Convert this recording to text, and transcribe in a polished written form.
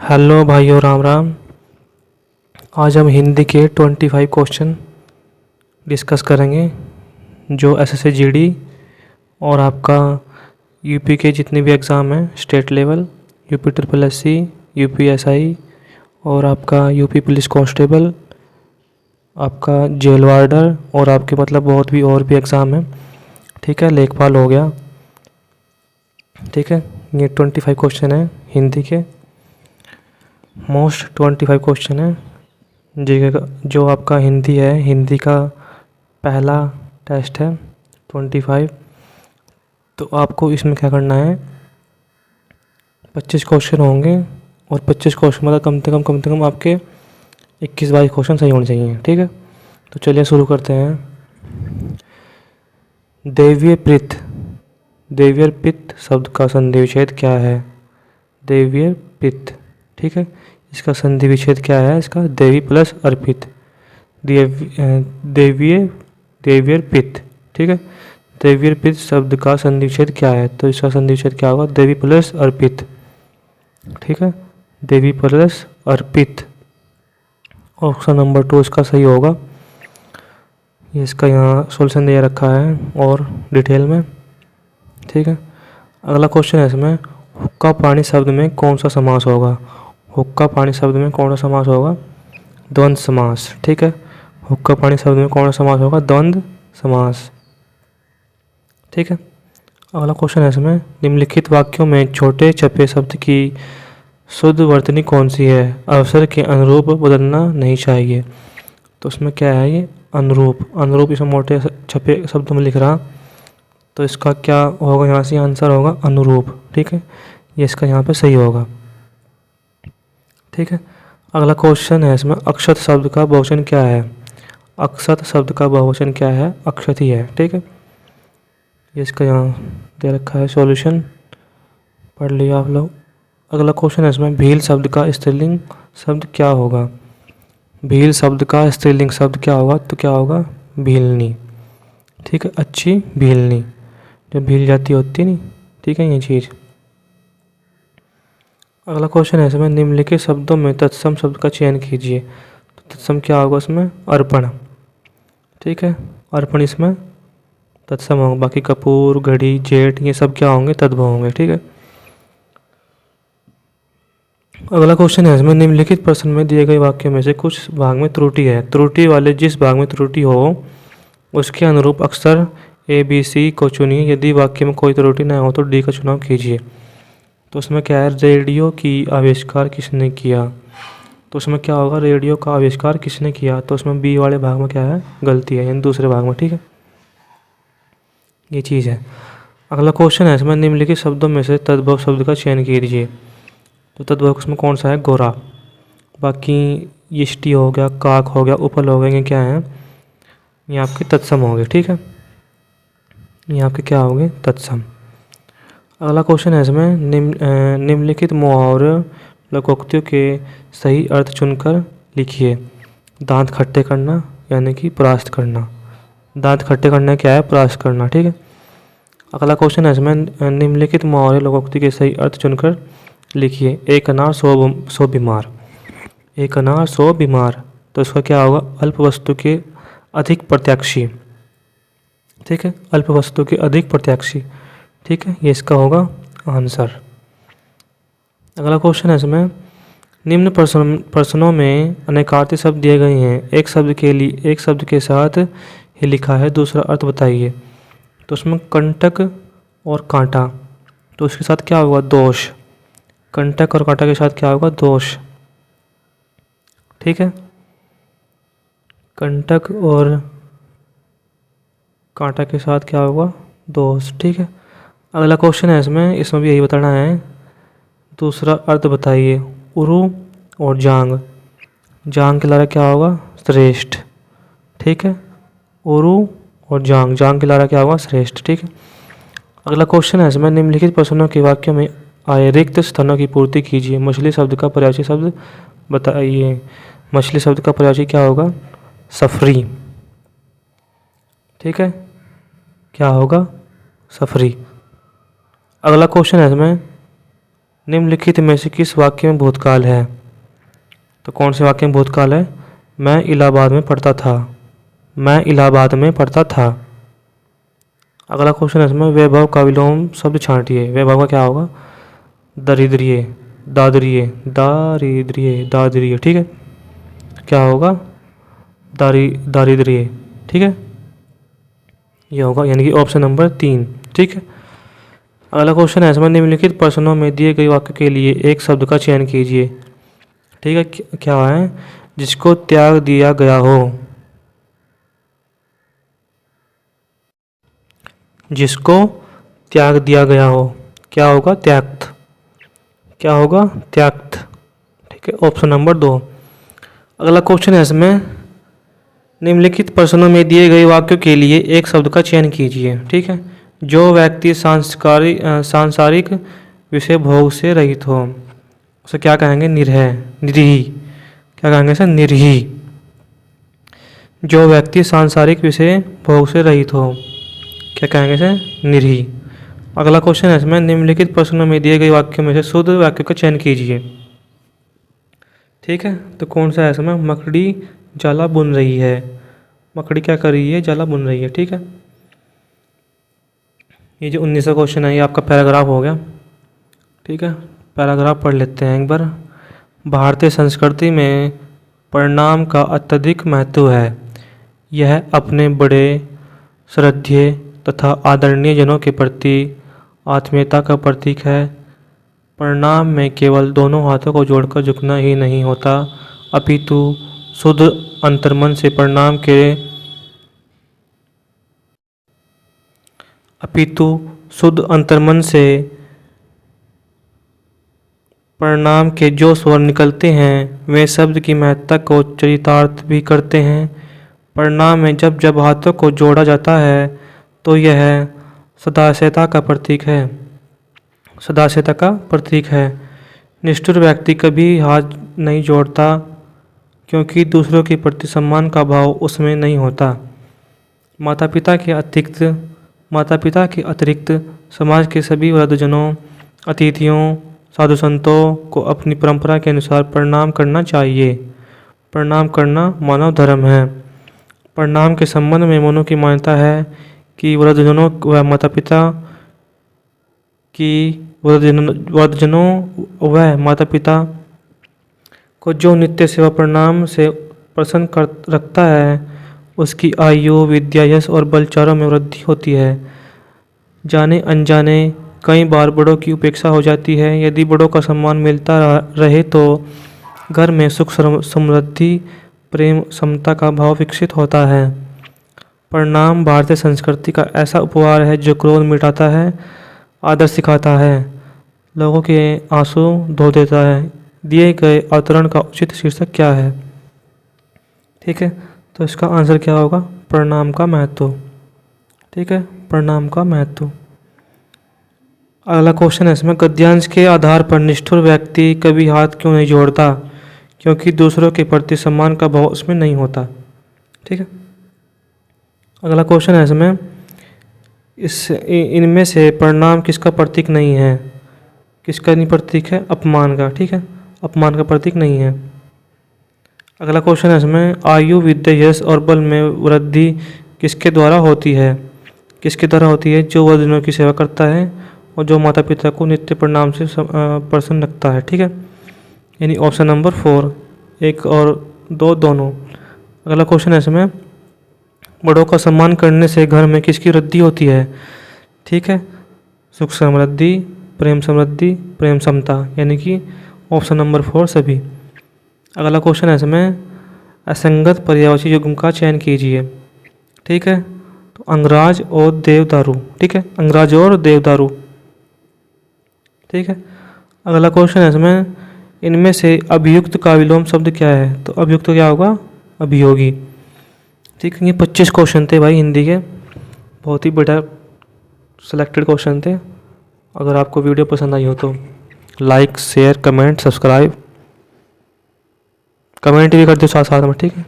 Hello भाइयों, राम राम। आज हम हिंदी के 25 क्वेश्चन डिस्कस करेंगे जो एसएससी जीडी और आपका यूपी के जितने भी एग्ज़ाम हैं, state level, UP triple SC, UP SI और आपका यूपी पुलिस कांस्टेबल, आपका जेल वार्डर और आपके मतलब बहुत भी और भी एग्ज़ाम हैं। ठीक है, लेखपाल हो गया। ठीक है, ये 25 क्वेश्चन है हिंदी के। मोस्ट 25 क्वेश्चन है जीके का। जो आपका हिंदी है, हिंदी का पहला टेस्ट है 25। तो आपको इसमें क्या करना है, 25 क्वेश्चन होंगे और 25 क्वेश्चन मतलब कम से कम आपके 21-22 क्वेश्चन सही होने चाहिए। ठीक है, तो चलिए शुरू करते हैं। दैवीय पित्त, दैवीय पित्त शब्द का संधि विच्छेद क्या है? दैवीय पित्त। ठीक है, इसका संधि विच्छेद क्या है? इसका देवी प्लस अर्पित, दैवीय दैवीय पित्त। ठीक है, दैवीय पित्त शब्द का संधि विच्छेद क्या है? तो इसका संधि विच्छेद क्या होगा? देवी प्लस अर्पित। ठीक है, देवी प्लस अर्पित। ऑप्शन नंबर 2 इसका सही होगा। ये इसका यहाँ सोल्यूशन दे रखा है और डिटेल में। ठीक है, अगला क्वेश्चन है इसमें, हुक्का पानी शब्द में कौन सा समास होगा? हुक्का पानी शब्द में कौन सा समास होगा? द्वंद्व समास। ठीक है, हुक्का पानी शब्द में कौन सा समास होगा? द्वंद्व समास। ठीक है, अगला क्वेश्चन है इसमें, निम्नलिखित वाक्यों में छोटे चपे शब्द की शुद्ध वर्तनी कौन सी है? अवसर के अनुरूप बदलना नहीं चाहिए। तो उसमें क्या है? ये अनुरूप। अनुरूप इसमें मोटे छपे शब्द में लिख रहा, तो इसका क्या होगा? यहाँ से आंसर होगा अनुरूप। ठीक है, ये इसका यहाँ पे सही होगा। ठीक है, अगला क्वेश्चन है इसमें, अक्षत शब्द का बहुवचन क्या है? अक्षत शब्द का बहुवचन क्या है? अक्षत ही है। ठीक है, ये इसका यहाँ दे रखा है सॉल्यूशन, पढ़ लिया आप लोग। अगला क्वेश्चन है इसमें, भील शब्द का स्त्रीलिंग शब्द क्या होगा? भील शब्द का स्त्रीलिंग शब्द क्या होगा? तो क्या होगा? भीलनी। ठीक है, अच्छी भीलनी, जो भील जाती होती नहीं। ठीक है, ये चीज़। अगला क्वेश्चन है इसमें, निम्नलिखित शब्दों में तत्सम शब्द का चयन कीजिए। तो तत्सम क्या होगा इसमें? अर्पण। ठीक है, अर्पण इसमें तत्सम होगा। बाकी कपूर, घड़ी, जेठ ये सब क्या होंगे? तद्भव होंगे। ठीक है, अगला क्वेश्चन है इसमें, निम्नलिखित प्रश्न में दिए गए वाक्यों में से कुछ भाग में त्रुटि है। त्रुटि वाले जिस भाग में त्रुटि हो उसके अनुरूप अक्षर ए बी सी को चुनिए। यदि वाक्य में कोई त्रुटि न हो तो डी का चुनाव कीजिए। तो उसमें क्या है? रेडियो की आविष्कार किसने किया? तो उसमें क्या होगा? रेडियो का आविष्कार किसने किया? तो उसमें बी वाले भाग में क्या है? गलती है, यानी दूसरे भाग में। ठीक है, ये चीज़ है। अगला क्वेश्चन है इसमें, निम्नलिखित शब्दों में से तद्भव शब्द का चयन कीजिए। तो तद्भव उसमें कौन सा है? गोरा। बाकी यष्टि हो गया, काक हो गया, उपल हो गया, ये क्या है? ये आपके तत्सम हो गए। ठीक है, ये आपके क्या हो गए? तत्सम। अगला क्वेश्चन है इसमें, निम्नलिखित मुहावरे लोकोक्तियों के सही अर्थ चुनकर लिखिए। दांत खट्टे करना यानी कि परास्त करना। दांत खट्टे करना क्या है? परास्त करना। ठीक है, अगला क्वेश्चन है इसमें, निम्नलिखित मुहावरे लोकोक्ति के सही अर्थ चुनकर लिखिए। एक अनार 100 बीमार। एक अनार 100 बीमार, तो इसका क्या होगा? अल्प वस्तु के अधिक प्रत्याक्षी। ठीक है, अल्प वस्तु के अधिक प्रत्याक्षी। ठीक है, ये इसका होगा आंसर। अगला क्वेश्चन है इसमें, निम्न प्रश्नों में अनेकार्थी शब्द दिए गए हैं। एक शब्द के साथ ही लिखा है, दूसरा अर्थ बताइए। तो उसमें कंटक और कांटा, तो उसके साथ क्या होगा? दोष। कंटक और कांटा के साथ क्या होगा? दोष। ठीक है, कंटक और कांटा के साथ क्या होगा? दोष। ठीक है, अगला क्वेश्चन है इसमें भी यही बताना है। दूसरा अर्थ बताइए। उरु और जांग, जांग के लारा क्या होगा? श्रेष्ठ। ठीक है, उरु और जांग, जांग के लारा क्या होगा? श्रेष्ठ। ठीक है, अगला क्वेश्चन है इसमें, निम्नलिखित प्रश्नों के वाक्यों में आए रिक्त स्थानों की पूर्ति कीजिए। मछली शब्द का पर्यायवाची शब्द बताइए। मछली शब्द का पर्यायवाची क्या होगा? सफरी। ठीक है, क्या होगा? सफरी। अगला क्वेश्चन है इसमें, निम्नलिखित में से किस वाक्य में भूतकाल है? तो कौन से वाक्य में भूतकाल है? मैं इलाहाबाद में पढ़ता था। मैं इलाहाबाद में पढ़ता था। अगला क्वेश्चन है इसमें वैभव का विलोम शब्द छांटिए। वैभव का क्या होगा? दरिद्रीय, दादरीय, दारिद्रीय, दादरीय। ठीक है, क्या होगा? दारिद्रीय। ठीक है, ये होगा यानी कि ऑप्शन नंबर 3। ठीक है, अगला क्वेश्चन है इसमें निम्नलिखित प्रश्नों में दिए गए वाक्य के लिए एक शब्द का चयन कीजिए। ठीक है, क्या है? जिसको त्याग दिया गया हो। जिसको त्याग दिया गया हो, क्या होगा? त्याक्त। क्या होगा? त्याक्त। ठीक है, ऑप्शन नंबर 2। अगला क्वेश्चन है इसमें निम्नलिखित प्रश्नों में दिए गए वाक्यों के लिए एक शब्द का चयन कीजिए। ठीक है, जो व्यक्ति सांसारिक विषय भोग से रहित हो उसे क्या कहेंगे? निर्भय, निरीही। क्या कहेंगे इसे? निरीही। जो व्यक्ति सांसारिक विषय भोग से रहित हो, क्या कहेंगे इसे? निरीही। अगला क्वेश्चन है इसमें निम्नलिखित प्रश्नों में दिए गए वाक्यों में से शुद्ध वाक्य का चयन कीजिए। ठीक है, तो कौन सा है इसमें? मकड़ी जाला बुन रही है। मकड़ी क्या कर रही है? जाला बुन रही है। ठीक है, ये जो 19वां क्वेश्चन है ये आपका पैराग्राफ हो गया। ठीक है, पैराग्राफ पढ़ लेते हैं एक बार। भारतीय संस्कृति में प्रणाम का अत्यधिक महत्व है। यह अपने बड़े, श्रद्धेय तथा आदरणीय जनों के प्रति आत्मीयता का प्रतीक है। प्रणाम में केवल दोनों हाथों को जोड़कर झुकना ही नहीं होता, अपितु शुद्ध अंतर्मन से प्रणाम के जो स्वर निकलते हैं वे शब्द की महत्ता को चरितार्थ भी करते हैं। प्रणाम में जब जब हाथों को जोड़ा जाता है तो यह सदास्यता का प्रतीक है। सदास्यता का प्रतीक है। निष्ठुर व्यक्ति कभी हाथ नहीं जोड़ता क्योंकि दूसरों के प्रति सम्मान का भाव उसमें नहीं होता। माता पिता के अतिरिक्त समाज के सभी वृद्धजनों, अतिथियों, साधु संतों को अपनी परंपरा के अनुसार प्रणाम करना चाहिए। प्रणाम करना मानव धर्म है। प्रणाम के संबंध में मनु की मान्यता है कि वृद्धजनों व माता पिता को जो नित्य सेवा प्रणाम से प्रसन्न कर रखता है उसकी आयु, विद्या, यश और बल चारों में वृद्धि होती है। जाने अनजाने कई बार बड़ों की उपेक्षा हो जाती है। यदि बड़ों का सम्मान मिलता रहे तो घर में सुख, समृद्धि, प्रेम, समता का भाव विकसित होता है। प्रणाम भारतीय संस्कृति का ऐसा उपहार है जो क्रोध मिटाता है, आदर सिखाता है, लोगों के आंसू धो देता है। दिए गए अवतरण का उचित शीर्षक क्या है? ठीक है, तो इसका आंसर क्या होगा? प्रणाम का महत्व। ठीक है, प्रणाम का महत्व। अगला क्वेश्चन है इसमें गद्यांश के आधार पर निष्ठुर व्यक्ति कभी हाथ क्यों नहीं जोड़ता? क्योंकि दूसरों के प्रति सम्मान का भाव उसमें नहीं होता। ठीक है, अगला क्वेश्चन है इसमें इनमें से प्रणाम किसका प्रतीक नहीं है? किसका नहीं प्रतीक है? अपमान का। ठीक है, अपमान का प्रतीक नहीं है। अगला क्वेश्चन है इसमें आयु, विद्या, यश और बल में वृद्धि किसके द्वारा होती है? किसके द्वारा होती है? जो वृद्धजनों की सेवा करता है और जो माता पिता को नित्य प्रणाम से प्रसन्न रखता है। ठीक है, यानी ऑप्शन नंबर 4, 1 और 2 दोनों। अगला क्वेश्चन है इसमें बड़ों का सम्मान करने से घर में किसकी वृद्धि होती है? ठीक है, सुख समृद्धि, प्रेम समृद्धि, प्रेम समता, यानी कि ऑप्शन नंबर 4 सभी। अगला क्वेश्चन है इसमें असंगत पर्यायवाची युग्म का चयन कीजिए। ठीक है, तो अंगराज और देवदारू। ठीक है, अंगराज और देवदारू। ठीक है, अगला क्वेश्चन है इसमें इनमें से अभियुक्त का विलोम शब्द क्या है? तो अभियुक्त क्या होगा? अभियोगी। ठीक है, ये 25 क्वेश्चन थे भाई हिंदी के, बहुत ही बड़ा सिलेक्टेड क्वेश्चन थे। अगर आपको वीडियो पसंद आई हो तो like, share, comment, subscribe, comment भी कर दो साथ साथ में। ठीक है।